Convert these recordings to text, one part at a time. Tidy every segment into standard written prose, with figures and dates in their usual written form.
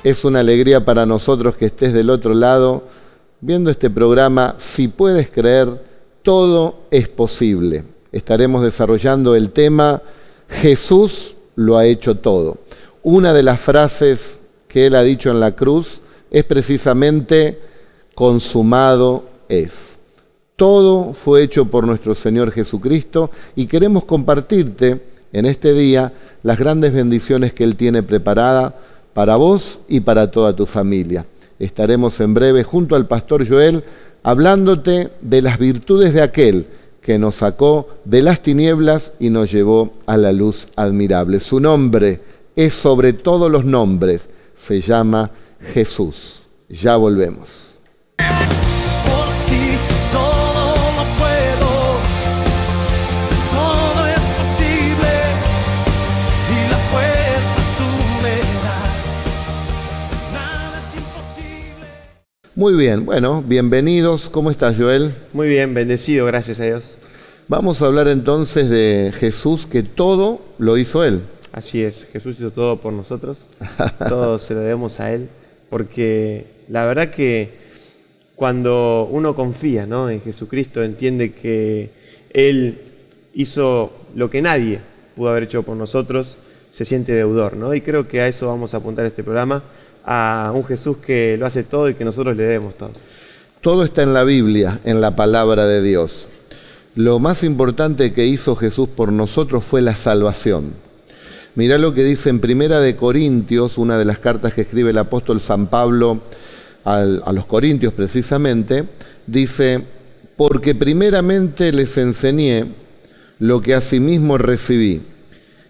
Es una alegría para nosotros que estés del otro lado viendo este programa. Si puedes creer, todo es posible. Estaremos desarrollando el tema Jesús lo ha hecho todo. Una de las frases que Él ha dicho en la cruz es precisamente consumado es. Todo fue hecho por nuestro Señor Jesucristo y queremos compartirte en este día las grandes bendiciones que Él tiene preparada para vos y para toda tu familia. Estaremos en breve junto al pastor Joel hablándote de las virtudes de aquel que nos sacó de las tinieblas y nos llevó a la luz admirable. Su nombre es sobre todos los nombres, se llama Jesús. Ya volvemos. Muy bien, bueno, bienvenidos. ¿Cómo estás, Joel? Muy bien, bendecido, gracias a Dios. Vamos a hablar entonces de Jesús, que todo lo hizo Él. Así es, Jesús hizo todo por nosotros, todo se lo debemos a Él, porque la verdad que cuando uno confía, ¿no?, en Jesucristo, entiende que Él hizo lo que nadie pudo haber hecho por nosotros, se siente deudor, ¿no? Y creo que a eso vamos a apuntar este programa, a un Jesús que lo hace todo y que nosotros le debemos todo. Todo está en la Biblia, en la palabra de Dios. Lo más importante que hizo Jesús por nosotros fue la salvación. Mirá lo que dice en Primera de Corintios, una de las cartas que escribe el apóstol San Pablo a los Corintios precisamente, dice: porque primeramente les enseñé lo que asimismo recibí,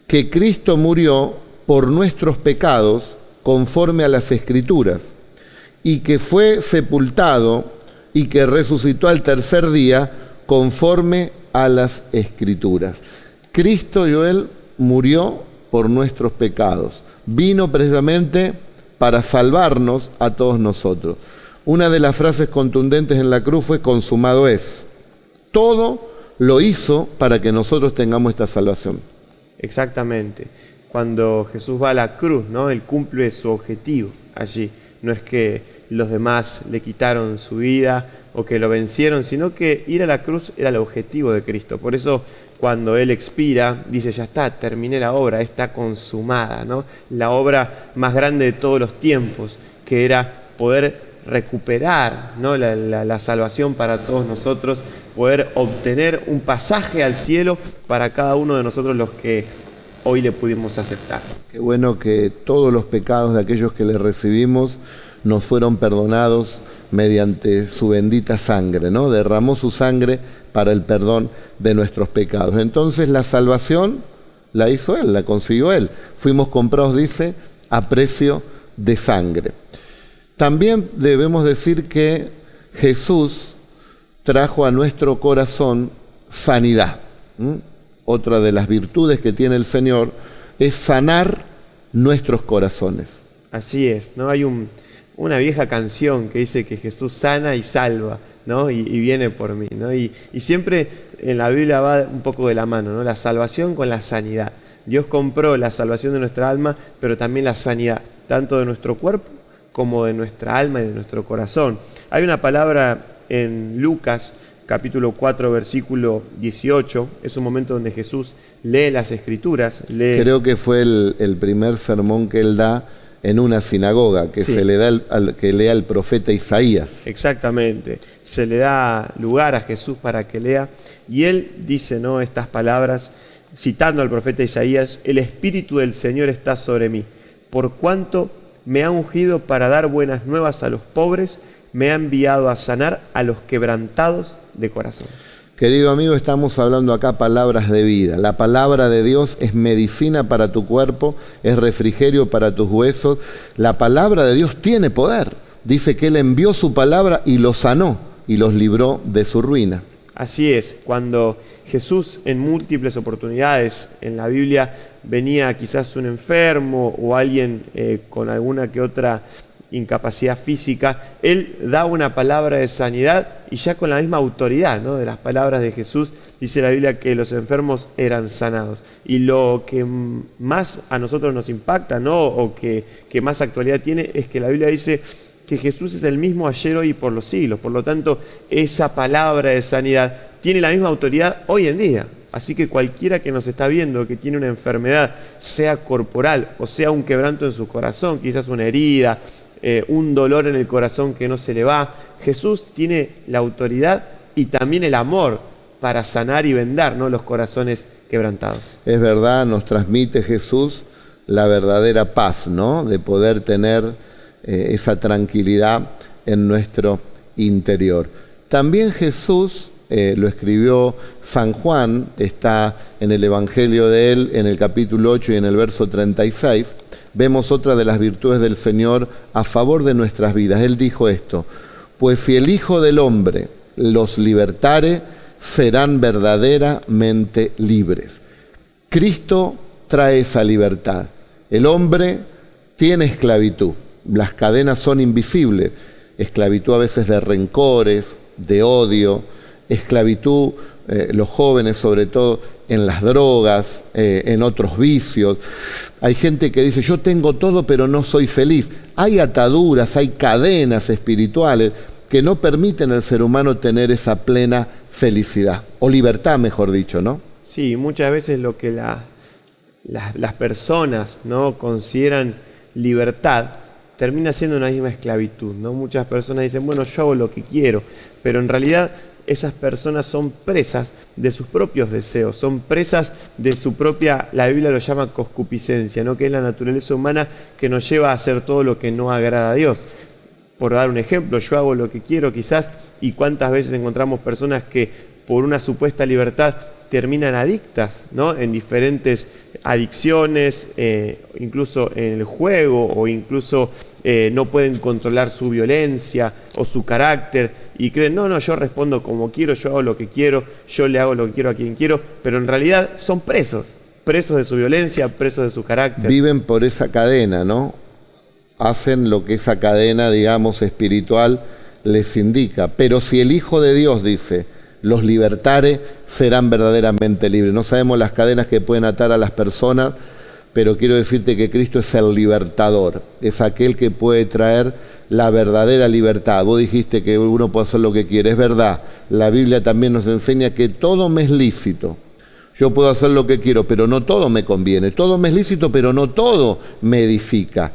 que Cristo murió por nuestros pecados conforme a las Escrituras, y que fue sepultado y que resucitó al tercer día conforme a las Escrituras. Cristo, Joel, murió por nuestros pecados. Vino precisamente para salvarnos a todos nosotros. Una de las frases contundentes en la cruz fue consumado es. Todo lo hizo para que nosotros tengamos esta salvación. Exactamente. Cuando Jesús va a la cruz, ¿no?, Él cumple su objetivo allí. No es que los demás le quitaron su vida o que lo vencieron, sino que ir a la cruz era el objetivo de Cristo. Por eso cuando Él expira, dice: ya está, terminé la obra, está consumada, ¿no? La obra más grande de todos los tiempos, que era poder recuperar, ¿no?, la salvación para todos nosotros, poder obtener un pasaje al cielo para cada uno de nosotros los que hoy le pudimos aceptar. Qué bueno que todos los pecados de aquellos que le recibimos nos fueron perdonados mediante su bendita sangre, ¿no? Derramó su sangre para el perdón de nuestros pecados. Entonces la salvación la hizo Él, la consiguió Él. Fuimos comprados, dice, a precio de sangre. También debemos decir que Jesús trajo a nuestro corazón sanidad. Otra de las virtudes que tiene el Señor es sanar nuestros corazones. Así es, ¿no? Hay una vieja canción que dice que Jesús sana y salva, ¿no? Y viene por mí, ¿no? Y siempre en la Biblia va un poco de la mano, ¿no? La salvación con la sanidad. Dios compró la salvación de nuestra alma, pero también la sanidad, tanto de nuestro cuerpo como de nuestra alma y de nuestro corazón. Hay una palabra en Lucas capítulo 4, versículo 18, es un momento donde Jesús lee las Escrituras. Creo que fue el primer sermón que Él da en una sinagoga, que sí, se le da que lea el profeta Isaías. Exactamente, se le da lugar a Jesús para que lea, y Él dice, ¿no?, estas palabras, citando al profeta Isaías: el Espíritu del Señor está sobre mí, por cuanto me ha ungido para dar buenas nuevas a los pobres, me ha enviado a sanar a los quebrantados de corazón. Querido amigo, estamos hablando acá palabras de vida. La palabra de Dios es medicina para tu cuerpo, es refrigerio para tus huesos. La palabra de Dios tiene poder. Dice que Él envió su palabra y los sanó y los libró de su ruina. Así es, cuando Jesús en múltiples oportunidades en la Biblia venía quizás un enfermo o alguien con alguna que otra incapacidad física, Él da una palabra de sanidad y ya con la misma autoridad, ¿no?, de las palabras de Jesús, dice la Biblia que los enfermos eran sanados. Y lo que más a nosotros nos impacta, ¿no?, o que más actualidad tiene, es que la Biblia dice que Jesús es el mismo ayer, hoy y por los siglos. Por lo tanto, esa palabra de sanidad tiene la misma autoridad hoy en día. Así que cualquiera que nos está viendo que tiene una enfermedad, sea corporal o sea un quebranto en su corazón, quizás una herida, un dolor en el corazón que no se le va, Jesús tiene la autoridad y también el amor para sanar y vendar, ¿no?, los corazones quebrantados. Es verdad, nos transmite Jesús la verdadera paz, ¿no?, de poder tener esa tranquilidad en nuestro interior. También Jesús, lo escribió San Juan, está en el Evangelio de él, en el capítulo 8 y en el verso 36, vemos otra de las virtudes del Señor a favor de nuestras vidas. Él dijo esto: pues si el Hijo del Hombre los libertare, serán verdaderamente libres. Cristo trae esa libertad. El hombre tiene esclavitud, las cadenas son invisibles, esclavitud a veces de rencores, de odio, esclavitud, los jóvenes sobre todo, en las drogas, en otros vicios. Hay gente que dice, yo tengo todo pero no soy feliz. Hay ataduras, hay cadenas espirituales que no permiten al ser humano tener esa plena felicidad, o libertad, mejor dicho, ¿no? Sí, muchas veces lo que las personas, ¿no?, consideran libertad termina siendo una misma esclavitud, ¿no? Muchas personas dicen, bueno, yo hago lo que quiero, pero en realidad esas personas son presas de sus propios deseos, son presas de su propia, la Biblia lo llama concupiscencia, ¿no?, que es la naturaleza humana que nos lleva a hacer todo lo que no agrada a Dios. Por dar un ejemplo, yo hago lo que quiero quizás, y cuántas veces encontramos personas que por una supuesta libertad terminan adictas, ¿no?, en diferentes adicciones, incluso en el juego, o incluso no pueden controlar su violencia o su carácter y creen, no, yo respondo como quiero, yo hago lo que quiero, yo le hago lo que quiero a quien quiero, pero en realidad son presos de su violencia, presos de su carácter. Viven por esa cadena, ¿no? Hacen lo que esa cadena, digamos, espiritual les indica. Pero si el Hijo de Dios dice, los libertare, serán verdaderamente libres. No sabemos las cadenas que pueden atar a las personas, pero quiero decirte que Cristo es el libertador, es aquel que puede traer la verdadera libertad. Vos dijiste que uno puede hacer lo que quiere, es verdad. La Biblia también nos enseña que todo me es lícito. Yo puedo hacer lo que quiero, pero no todo me conviene. Todo me es lícito, pero no todo me edifica.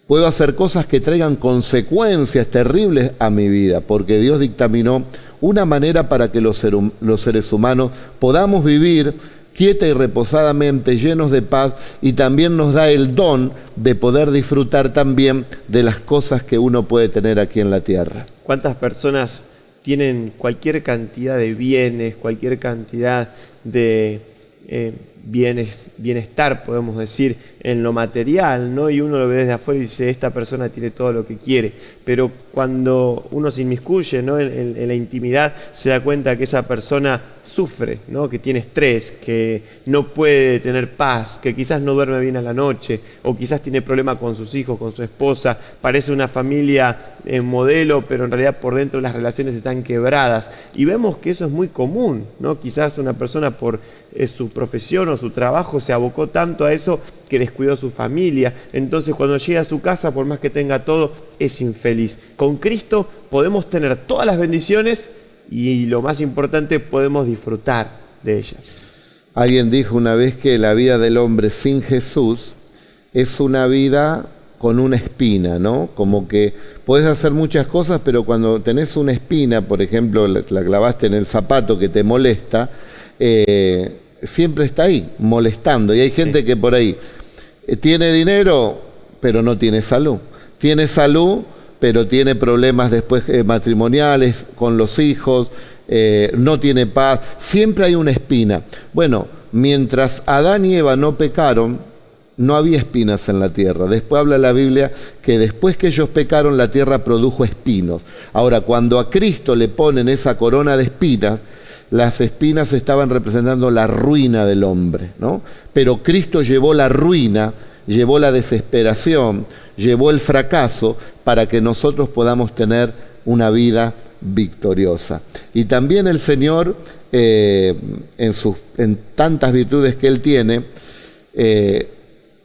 Puedo hacer cosas que traigan consecuencias terribles a mi vida, porque Dios dictaminó una manera para que los seres humanos podamos vivir quieta y reposadamente, llenos de paz, y también nos da el don de poder disfrutar también de las cosas que uno puede tener aquí en la tierra. ¿Cuántas personas tienen cualquier cantidad de bienes, cualquier cantidad de bienestar, podemos decir, en lo material, ¿no? Y uno lo ve desde afuera y dice, esta persona tiene todo lo que quiere, pero cuando uno se inmiscuye, ¿no?, en la intimidad, se da cuenta que esa persona sufre, ¿no?, que tiene estrés, que no puede tener paz, que quizás no duerme bien a la noche, o quizás tiene problemas con sus hijos, con su esposa, parece una familia modelo, pero en realidad por dentro las relaciones están quebradas, y vemos que eso es muy común, ¿no? Quizás una persona por su profesión o su trabajo se abocó tanto a eso que descuidó su familia, entonces cuando llega a su casa, por más que tenga todo, es infeliz. Con Cristo podemos tener todas las bendiciones y lo más importante, podemos disfrutar de ellas. Alguien dijo una vez que la vida del hombre sin Jesús es una vida con una espina, ¿no? Como que podés hacer muchas cosas, pero cuando tenés una espina, por ejemplo, la clavaste en el zapato que te molesta, siempre está ahí, molestando. Y hay gente que por ahí tiene dinero, pero no tiene salud. Tiene salud, pero tiene problemas después matrimoniales con los hijos, no tiene paz. Siempre hay una espina. Bueno, mientras Adán y Eva no pecaron, no había espinas en la tierra. Después habla la Biblia que después que ellos pecaron, la tierra produjo espinos. Ahora, cuando a Cristo le ponen esa corona de espinas, las espinas estaban representando la ruina del hombre, ¿no? Pero Cristo llevó la ruina, llevó la desesperación, llevó el fracaso para que nosotros podamos tener una vida victoriosa. Y también el Señor, en tantas virtudes que Él tiene,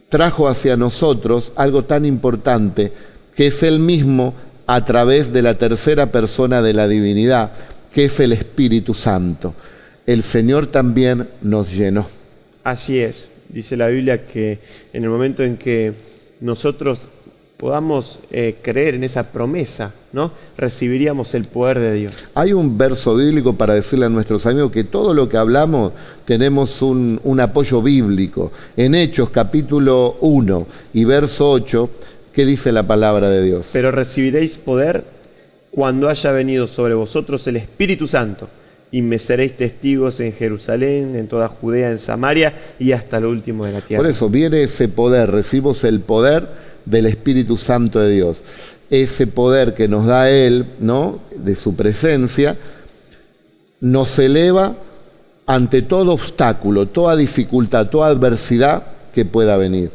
trajo hacia nosotros algo tan importante, que es Él mismo a través de la tercera persona de la divinidad, que es el Espíritu Santo. El Señor también nos llenó. Así es, dice la Biblia que en el momento en que nosotros podamos creer en esa promesa, ¿no?, recibiríamos el poder de Dios. Hay un verso bíblico para decirle a nuestros amigos que todo lo que hablamos tenemos un apoyo bíblico. En Hechos capítulo 1 y verso 8, ¿qué dice la palabra de Dios? Pero recibiréis poder cuando haya venido sobre vosotros el Espíritu Santo, y me seréis testigos en Jerusalén, en toda Judea, en Samaria y hasta lo último de la tierra. Por eso viene ese poder, recibimos el poder del Espíritu Santo de Dios. Ese poder que nos da Él, ¿no?, de su presencia, nos eleva ante todo obstáculo, toda dificultad, toda adversidad que pueda venir.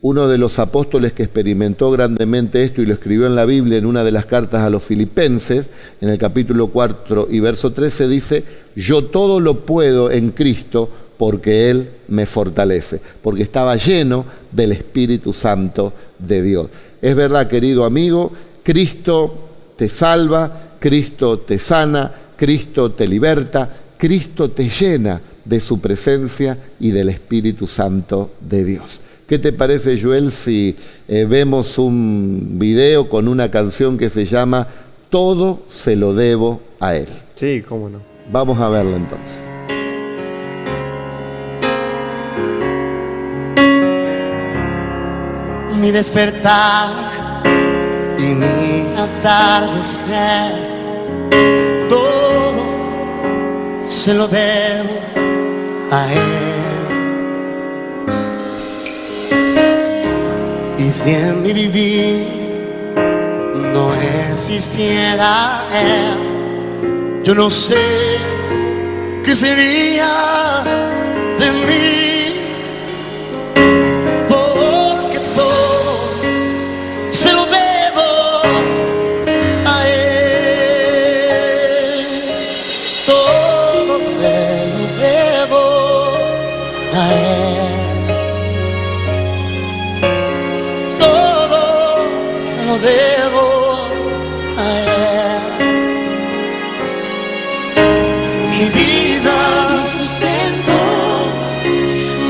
Uno de los apóstoles que experimentó grandemente esto y lo escribió en la Biblia en una de las cartas a los Filipenses, en el capítulo 4 y verso 13, dice: yo todo lo puedo en Cristo porque Él me fortalece, porque estaba lleno del Espíritu Santo de Dios. Es verdad, querido amigo, Cristo te salva, Cristo te sana, Cristo te liberta, Cristo te llena de su presencia y del Espíritu Santo de Dios. ¿Qué te parece, Joel, si vemos un video con una canción que se llama Todo se lo debo a Él? Sí, cómo no. Vamos a verlo entonces. Mi despertar y mi atardecer, todo se lo debo a Él. Y si en mi vivir no existiera Él, yo no sé qué sería de mí, porque todo se lo debo a Él. Todo se lo debo a Él. Lo debo a Él. Mi vida, mi sustento,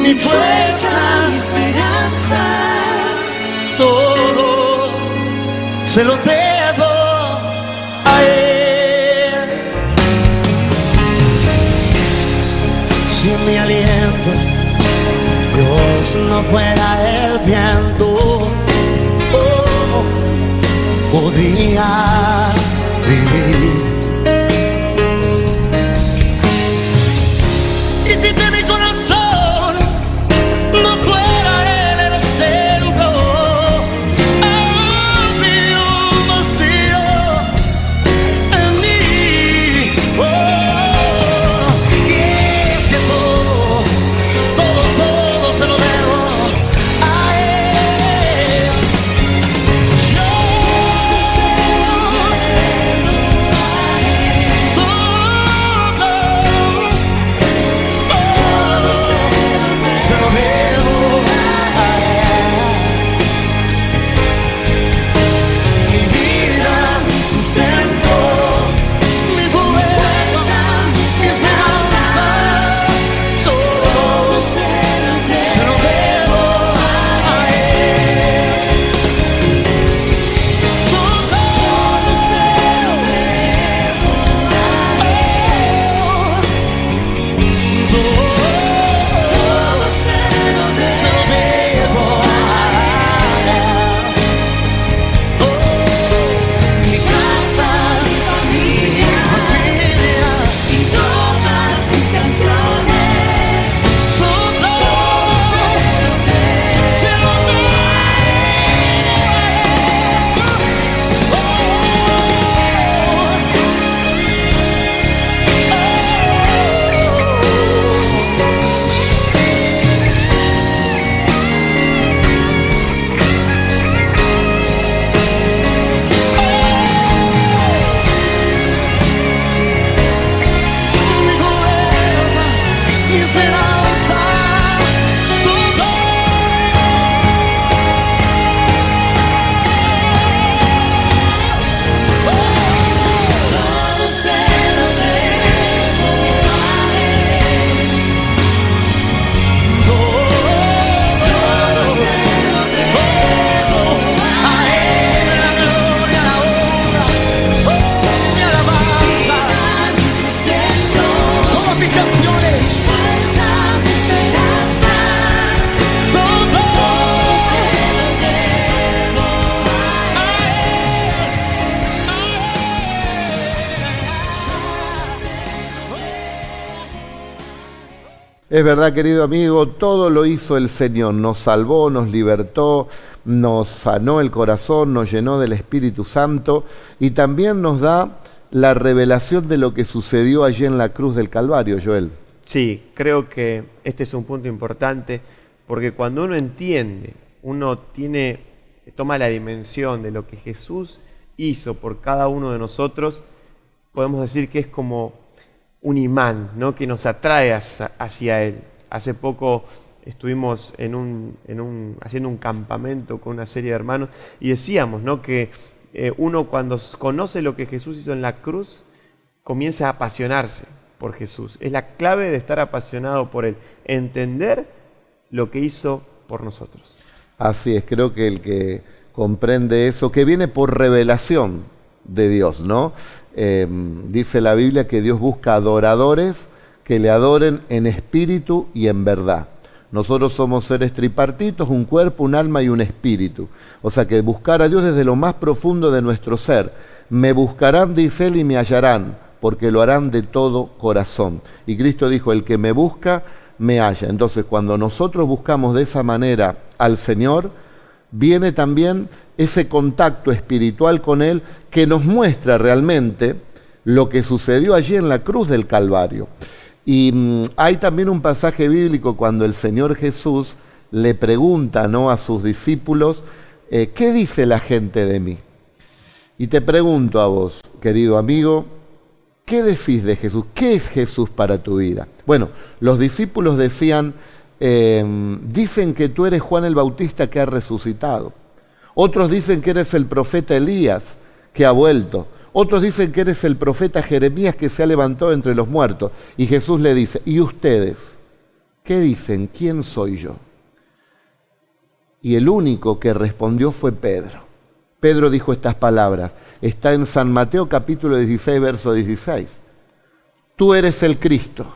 mi fuerza, mi esperanza, todo se lo debo a Él. Si mi aliento Dios no fuera el viento, podría vivir. Y si de mi corazón no fuera Él el centro, habría un vacío en mí. Oh, y es que todo se lo debo a Él. Yo esperanza, todo. Todo se lo debo a Él. Todo se lo debo a Él. La gloria, la honra, mi alabanza, mi sustento, todas mis canciones, fuerza, mi esperanza, todo se lo debo a Es verdad, querido amigo, todo lo hizo el Señor, nos salvó, nos libertó, nos sanó el corazón, nos llenó del Espíritu Santo y también nos da la revelación de lo que sucedió allí en la cruz del Calvario, Joel. Sí, creo que este es un punto importante porque cuando uno entiende, uno toma la dimensión de lo que Jesús hizo por cada uno de nosotros, podemos decir que es como un imán, ¿no? Que nos atrae hacia Él. Hace poco estuvimos haciendo un campamento con una serie de hermanos y decíamos, ¿no? Que uno cuando conoce lo que Jesús hizo en la cruz, comienza a apasionarse por Jesús. Es la clave de estar apasionado por Él, entender lo que hizo por nosotros. Así es, creo que el que comprende eso, que viene por revelación de Dios, ¿no? Dice la Biblia que Dios busca adoradores que le adoren en espíritu y en verdad. Nosotros somos seres tripartitos, un cuerpo, un alma y un espíritu. O sea que buscar a Dios desde lo más profundo de nuestro ser. Me buscarán, dice Él, y me hallarán, porque lo harán de todo corazón. Y Cristo dijo, el que me busca, me halla. Entonces, cuando nosotros buscamos de esa manera al Señor, viene también ese contacto espiritual con Él que nos muestra realmente lo que sucedió allí en la cruz del Calvario. Y hay también un pasaje bíblico cuando el Señor Jesús le pregunta, ¿no?, a sus discípulos, ¿qué dice la gente de mí? Y te pregunto a vos, querido amigo, ¿qué decís de Jesús? ¿Qué es Jesús para tu vida? Bueno, los discípulos decían, dicen que tú eres Juan el Bautista que ha resucitado. Otros dicen que eres el profeta Elías que ha vuelto. Otros dicen que eres el profeta Jeremías que se ha levantado entre los muertos. Y Jesús le dice, ¿y ustedes qué dicen? ¿Quién soy yo? Y el único que respondió fue Pedro. Pedro dijo estas palabras. Está en San Mateo capítulo 16, verso 16. Tú eres el Cristo,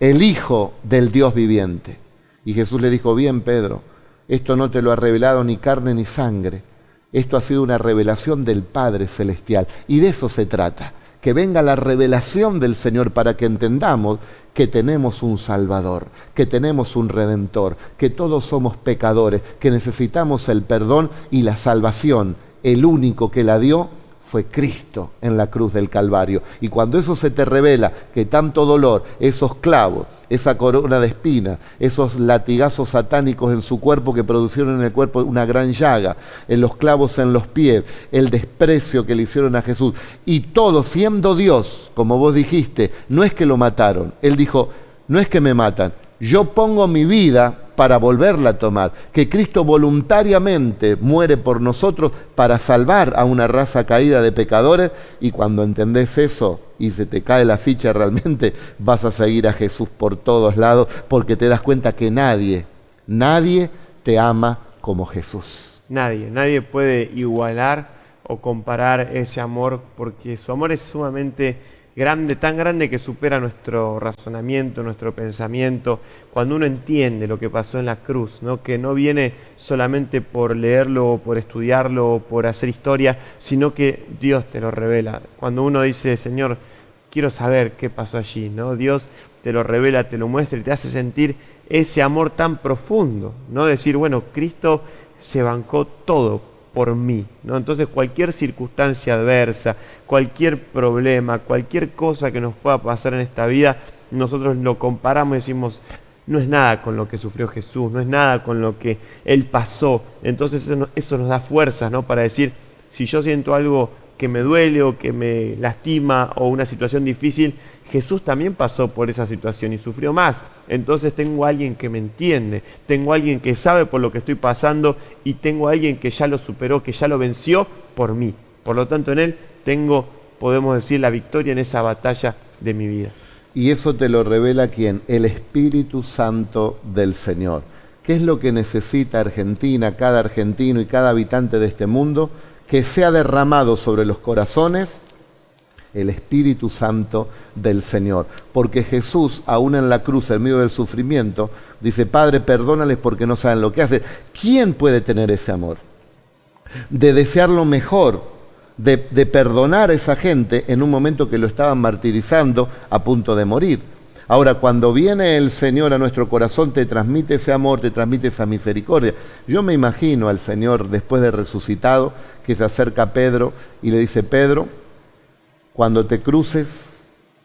el Hijo del Dios viviente. Y Jesús le dijo, bien, Pedro, esto no te lo ha revelado ni carne ni sangre. Esto ha sido una revelación del Padre Celestial. Y de eso se trata. Que venga la revelación del Señor para que entendamos que tenemos un Salvador, que tenemos un Redentor, que todos somos pecadores, que necesitamos el perdón y la salvación. El único que la dio fue Cristo en la cruz del Calvario. Y cuando eso se te revela, que tanto dolor, esos clavos, esa corona de espinas, esos latigazos satánicos en su cuerpo que produjeron en el cuerpo una gran llaga, en los clavos en los pies, el desprecio que le hicieron a Jesús, y todo siendo Dios, como vos dijiste, no es que lo mataron. Él dijo, no es que me matan, yo pongo mi vida para volverla a tomar, que Cristo voluntariamente muere por nosotros para salvar a una raza caída de pecadores, y cuando entendés eso y se te cae la ficha realmente, vas a seguir a Jesús por todos lados, porque te das cuenta que nadie te ama como Jesús. Nadie puede igualar o comparar ese amor, porque su amor es sumamente grande, tan grande que supera nuestro razonamiento, nuestro pensamiento. Cuando uno entiende lo que pasó en la cruz, ¿no?, que no viene solamente por leerlo, por estudiarlo, por hacer historia, sino que Dios te lo revela. Cuando uno dice, Señor, quiero saber qué pasó allí, ¿no?, Dios te lo revela, te lo muestra y te hace sentir ese amor tan profundo, ¿no? Decir, bueno, Cristo se bancó todo por mí, ¿no? Entonces cualquier circunstancia adversa, cualquier problema, cualquier cosa que nos pueda pasar en esta vida, nosotros lo comparamos y decimos, no es nada con lo que sufrió Jesús, no es nada con lo que Él pasó. Entonces eso nos da fuerzas, ¿no?, para decir, si yo siento algo que me duele o que me lastima o una situación difícil, Jesús también pasó por esa situación y sufrió más. Entonces tengo a alguien que me entiende, tengo a alguien que sabe por lo que estoy pasando y tengo a alguien que ya lo superó, que ya lo venció por mí. Por lo tanto, en Él tengo, podemos decir, la victoria en esa batalla de mi vida. Y eso te lo revela ¿quién? El Espíritu Santo del Señor. ¿Qué es lo que necesita Argentina, cada argentino y cada habitante de este mundo? Que sea derramado sobre los corazones el Espíritu Santo del Señor. Porque Jesús, aún en la cruz, en medio del sufrimiento, dice, Padre, perdónales porque no saben lo que hacen. ¿Quién puede tener ese amor? De desear lo mejor, de perdonar a esa gente en un momento que lo estaban martirizando a punto de morir. Ahora, cuando viene el Señor a nuestro corazón, te transmite ese amor, te transmite esa misericordia. Yo me imagino al Señor, después de resucitado, que se acerca a Pedro y le dice, Pedro, cuando te cruces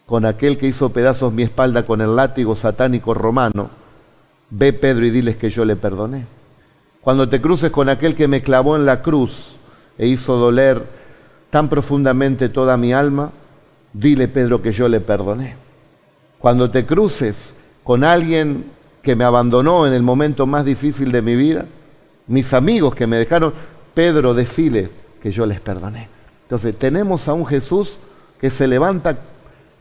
con aquel que hizo pedazos mi espalda con el látigo satánico romano, ve, Pedro, y diles que yo le perdoné. Cuando te cruces con aquel que me clavó en la cruz e hizo doler tan profundamente toda mi alma, dile, Pedro, que yo le perdoné. Cuando te cruces con alguien que me abandonó en el momento más difícil de mi vida, mis amigos que me dejaron, Pedro, decile que yo les perdoné. Entonces tenemos a un Jesús que se levanta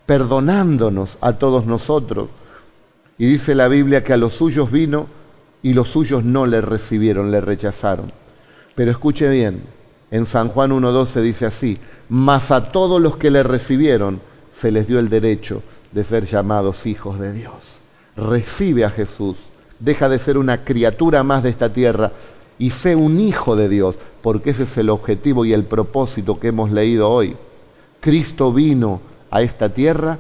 perdonándonos a todos nosotros. Y dice la Biblia que a los suyos vino y los suyos no le recibieron, le rechazaron. Pero escuche bien, en San Juan 1:12 dice así, mas a todos los que le recibieron se les dio el derecho de ser llamados hijos de Dios. Recibe a Jesús, deja de ser una criatura más de esta tierra y sé un hijo de Dios, porque ese es el objetivo y el propósito que hemos leído hoy. Cristo vino a esta tierra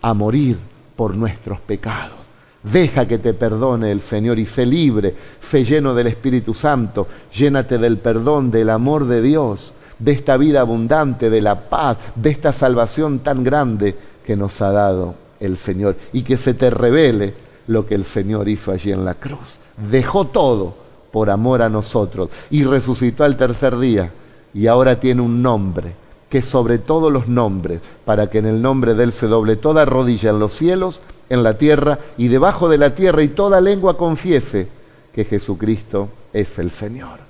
a morir por nuestros pecados. Deja que te perdone el Señor y sé libre, sé lleno del Espíritu Santo, llénate del perdón, del amor de Dios, de esta vida abundante, de la paz, de esta salvación tan grande que nos ha dado el Señor, y que se te revele lo que el Señor hizo allí en la cruz. Dejó todo por amor a nosotros y resucitó al tercer día y ahora tiene un nombre que es sobre todos los nombres, para que en el nombre de Él se doble toda rodilla en los cielos, en la tierra y debajo de la tierra, y toda lengua confiese que Jesucristo es el Señor.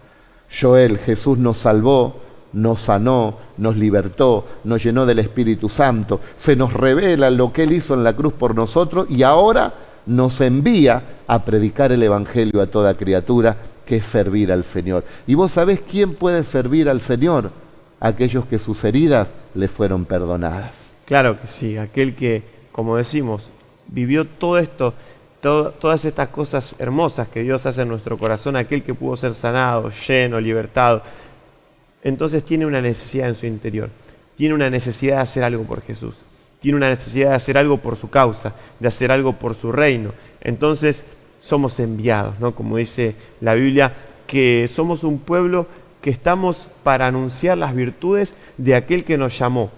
Joel, Jesús nos salvó, nos sanó, nos libertó, nos llenó del Espíritu Santo, se nos revela lo que Él hizo en la cruz por nosotros y ahora nos envía a predicar el Evangelio a toda criatura, que es servir al Señor. ¿Y vos sabés quién puede servir al Señor? Aquellos que sus heridas le fueron perdonadas. Claro que sí, aquel que, como decimos, vivió todo esto, todas estas cosas hermosas que Dios hace en nuestro corazón, aquel que pudo ser sanado, lleno, libertado, entonces tiene una necesidad en su interior, tiene una necesidad de hacer algo por Jesús, tiene una necesidad de hacer algo por su causa, de hacer algo por su reino. Entonces somos enviados, ¿no? Como dice la Biblia, que somos un pueblo que estamos para anunciar las virtudes de aquel que nos llamó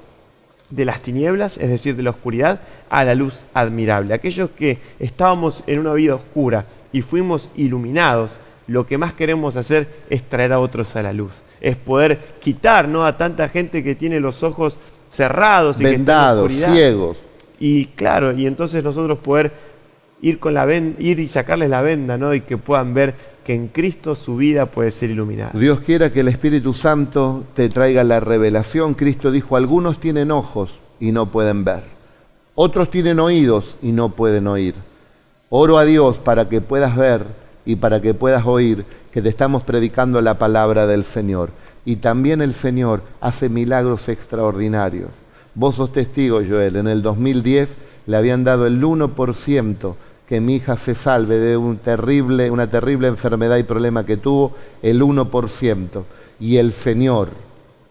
de las tinieblas, es decir, de la oscuridad, a la luz admirable. Aquellos que estábamos en una vida oscura y fuimos iluminados, lo que más queremos hacer es traer a otros a la luz. Es poder quitar, ¿no?, a tanta gente que tiene los ojos cerrados y vendados, que está en ciegos. Y claro, y entonces nosotros poder ir con la venda, ir y sacarles la venda, ¿no?, y que puedan ver que en Cristo su vida puede ser iluminada. Dios quiera que el Espíritu Santo te traiga la revelación. Cristo dijo, algunos tienen ojos y no pueden ver, otros tienen oídos y no pueden oír. Oro a Dios para que puedas ver y para que puedas oír que te estamos predicando la palabra del Señor. Y también el Señor hace milagros extraordinarios. Vos sos testigo, Joel, en el 2010 le habían dado el 1% que mi hija se salve de una terrible enfermedad y problema que tuvo, el 1%. Y el Señor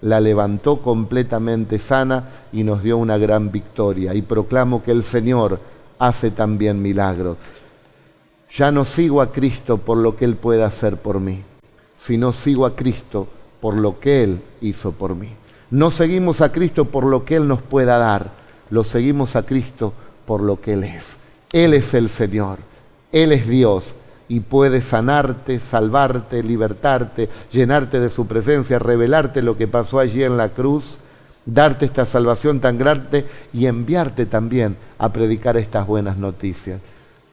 la levantó completamente sana y nos dio una gran victoria. Y proclamo que el Señor hace también milagros. Ya no sigo a Cristo por lo que Él puede hacer por mí, sino sigo a Cristo por lo que Él hizo por mí. No seguimos a Cristo por lo que Él nos pueda dar, lo seguimos a Cristo por lo que Él es. Él es el Señor, Él es Dios y puede sanarte, salvarte, libertarte, llenarte de su presencia, revelarte lo que pasó allí en la cruz, darte esta salvación tan grande y enviarte también a predicar estas buenas noticias.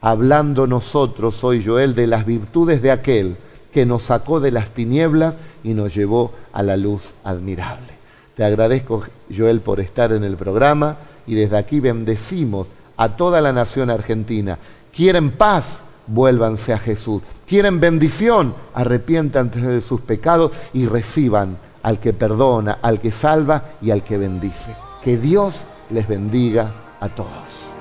Hablando nosotros hoy, Joel, de las virtudes de aquel que nos sacó de las tinieblas y nos llevó a la luz admirable. Te agradezco, Joel, por estar en el programa y desde aquí bendecimos a toda la nación argentina. ¿Quieren paz? Vuélvanse a Jesús. ¿Quieren bendición? Arrepiéntanse de sus pecados y reciban al que perdona, al que salva y al que bendice. Que Dios les bendiga a todos.